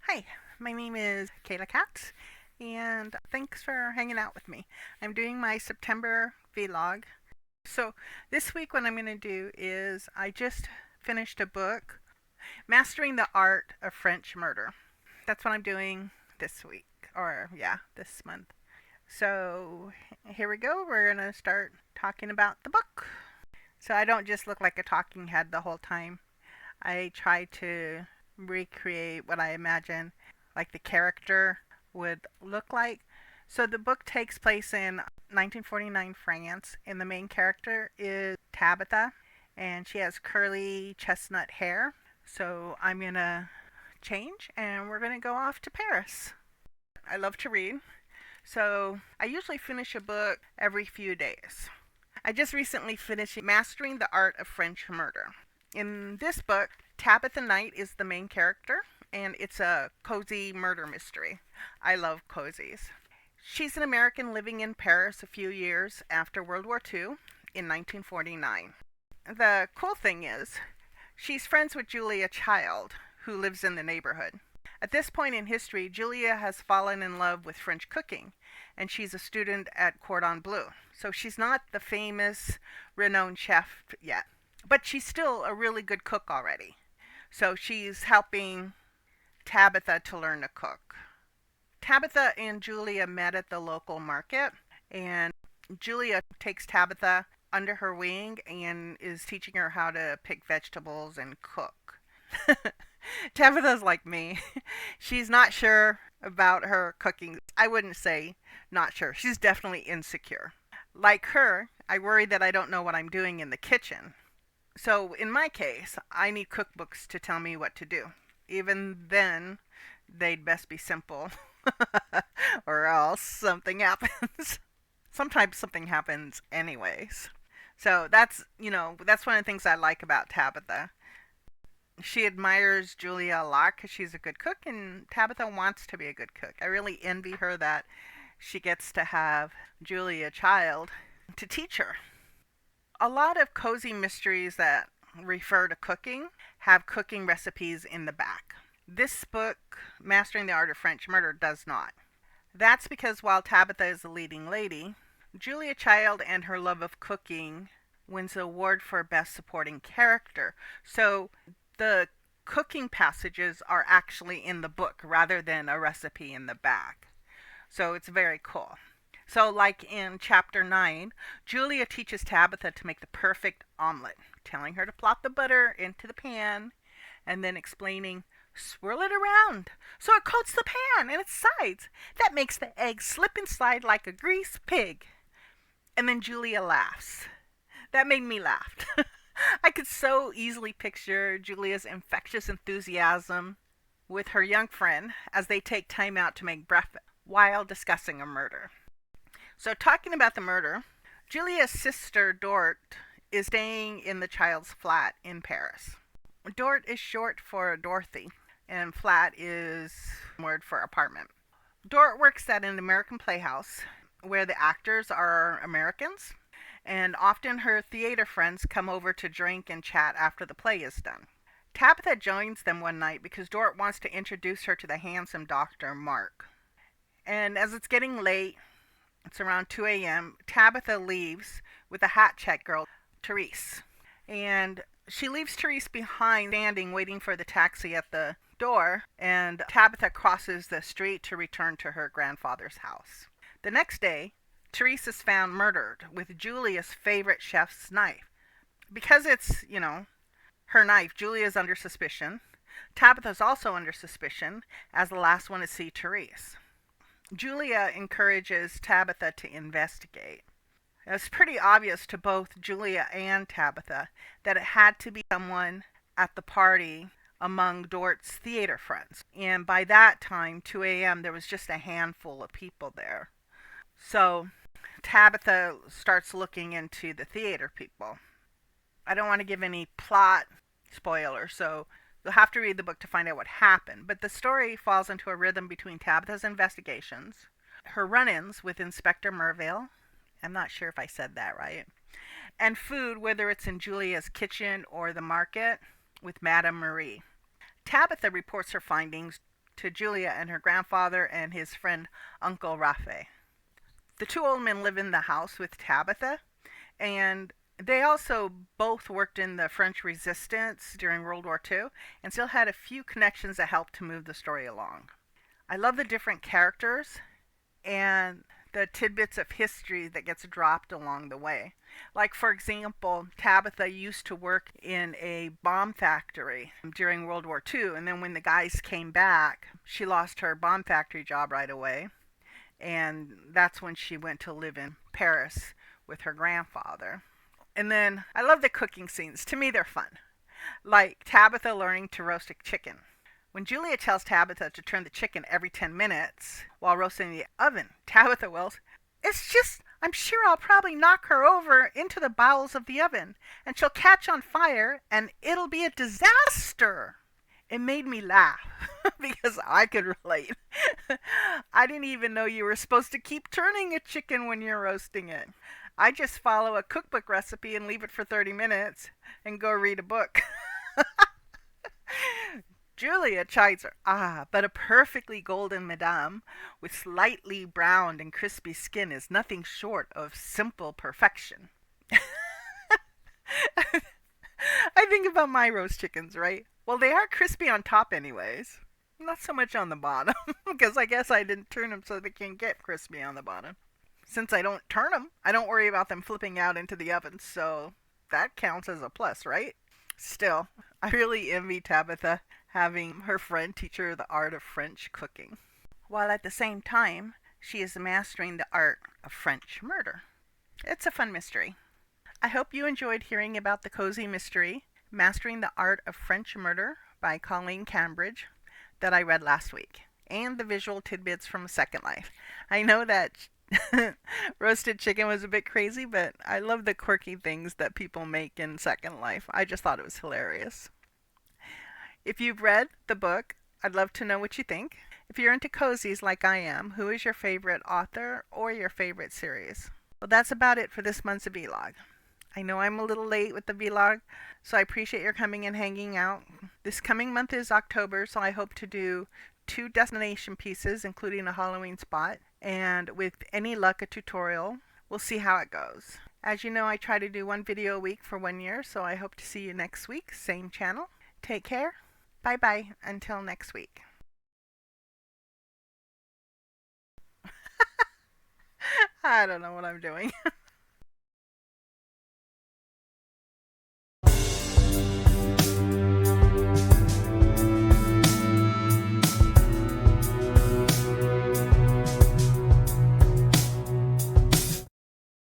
Hi, my name is Kayla Katz, and thanks for hanging out with me. I'm doing my September vlog. So, this week, what I'm going to do is I just finished a book, Mastering the Art of French Murder. That's what I'm doing this week, or yeah, this month. So, here we go. We're going to start talking about the book. So, I don't just look like a talking head the whole time. I try to recreate what I imagine like the character would look like. So the book takes place in 1949 France, and the main character is Tabitha, and she has curly chestnut hair. So I'm gonna change, and we're gonna go off to Paris. I love to read, so I usually finish a book every few days. I just recently finished Mastering the Art of French Murder. In this book, Tabitha Knight is the main character, and it's a cozy murder mystery. I love cozies. She's an American living in Paris a few years after World War II in 1949. The cool thing is, she's friends with Julia Child, who lives in the neighborhood. At this point in history, Julia has fallen in love with French cooking, and she's a student at Cordon Bleu. So she's not the famous, renowned chef yet, but she's still a really good cook already. So she's helping Tabitha to learn to cook. Tabitha and Julia met at the local market, and Julia takes Tabitha under her wing and is teaching her how to pick vegetables and cook. Tabitha's like me. She's not sure about her cooking. I wouldn't say not sure. She's definitely insecure. Like her, I worry that I don't know what I'm doing in the kitchen. So in my case, I need cookbooks to tell me what to do. Even then, they'd best be simple, or else something happens. Sometimes something happens anyways. So that's one of the things I like about Tabitha. She admires Julia a lot because she's a good cook, and Tabitha wants to be a good cook. I really envy her that she gets to have Julia Child to teach her. A lot of cozy mysteries that refer to cooking have cooking recipes in the back. This book, Mastering the Art of French Murder, does not. That's because while Tabitha is the leading lady, Julia Child and her love of cooking wins the award for Best Supporting Character. So the cooking passages are actually in the book rather than a recipe in the back. So it's very cool. So, like in chapter 9, Julia teaches Tabitha to make the perfect omelet, telling her to plop the butter into the pan and then explaining, swirl it around so it coats the pan and its sides. That makes the egg slip and slide like a greased pig. And then Julia laughs. That made me laugh. I could so easily picture Julia's infectious enthusiasm with her young friend as they take time out to make breakfast while discussing a murder. So, talking about the murder, Julia's sister, Dort, is staying in the child's flat in Paris. Dort is short for Dorothy, and flat is word for apartment. Dort works at an American playhouse where the actors are Americans, and often her theater friends come over to drink and chat after the play is done. Tabitha joins them one night because Dort wants to introduce her to the handsome Dr. Mark. And as it's getting late, it's around 2 a.m., Tabitha leaves with the hat check girl, Therese. And she leaves Therese behind, standing, waiting for the taxi at the door, and Tabitha crosses the street to return to her grandfather's house. The next day, Therese is found murdered with Julia's favorite chef's knife. Because it's, her knife, Julia's under suspicion. Tabitha's also under suspicion as the last one to see Therese. Julia encourages Tabitha to investigate. It's pretty obvious to both Julia and Tabitha that it had to be someone at the party among Dort's theater friends. And by that time, 2 a.m., there was just a handful of people there. So Tabitha starts looking into the theater people. I don't want to give any plot spoilers, so you'll have to read the book to find out what happened. But the story falls into a rhythm between Tabitha's investigations, her run ins with Inspector Merville. I'm not sure if I said that right. And food, whether it's in Julia's kitchen or the market, with Madame Marie. Tabitha reports her findings to Julia and her grandfather and his friend Uncle Rafe. The two old men live in the house with Tabitha, and they also both worked in the French Resistance during World War II and still had a few connections that helped to move the story along. I love the different characters and the tidbits of history that gets dropped along the way. Like, for example, Tabitha used to work in a bomb factory during World War II, and then when the guys came back, she lost her bomb factory job right away, and that's when she went to live in Paris with her grandfather. And then I love the cooking scenes. To me, they're fun. Like Tabitha learning to roast a chicken. When Julia tells Tabitha to turn the chicken every 10 minutes while roasting in the oven, Tabitha wills, "It's just, I'm sure I'll probably knock her over into the bowels of the oven, and she'll catch on fire, and it'll be a disaster." It made me laugh because I could relate. I didn't even know you were supposed to keep turning a chicken when you're roasting it. I just follow a cookbook recipe and leave it for 30 minutes and go read a book. Julia chides her, but a perfectly golden madame with slightly browned and crispy skin is nothing short of simple perfection. I think about my roast chickens, right? Well, they are crispy on top anyways. Not so much on the bottom, because I guess I didn't turn them so they can get crispy on the bottom. Since I don't turn them, I don't worry about them flipping out into the oven, so that counts as a plus, right? Still, I really envy Tabitha having her friend teach her the art of French cooking, while at the same time, she is mastering the art of French murder. It's a fun mystery. I hope you enjoyed hearing about the cozy mystery, Mastering the Art of French Murder by Colleen Cambridge, that I read last week, and the visual tidbits from Second Life. I know that roasted chicken was a bit crazy, but I love the quirky things that people make in Second Life. I just thought it was hilarious. If you've read the book, I'd love to know what you think. If you're into cozies like I am, who is your favorite author or your favorite series? Well, that's about it for this month's vlog. I know I'm a little late with the vlog, so I appreciate your coming and hanging out. This coming month is October, so I hope to do 2 destination pieces, including a Halloween spot, and with any luck, a tutorial. We'll see how it goes. As you know, I try to do 1 video a week for 1 year, so I hope to see you next week, same channel. Take care. Bye-bye until next week. I don't know what I'm doing.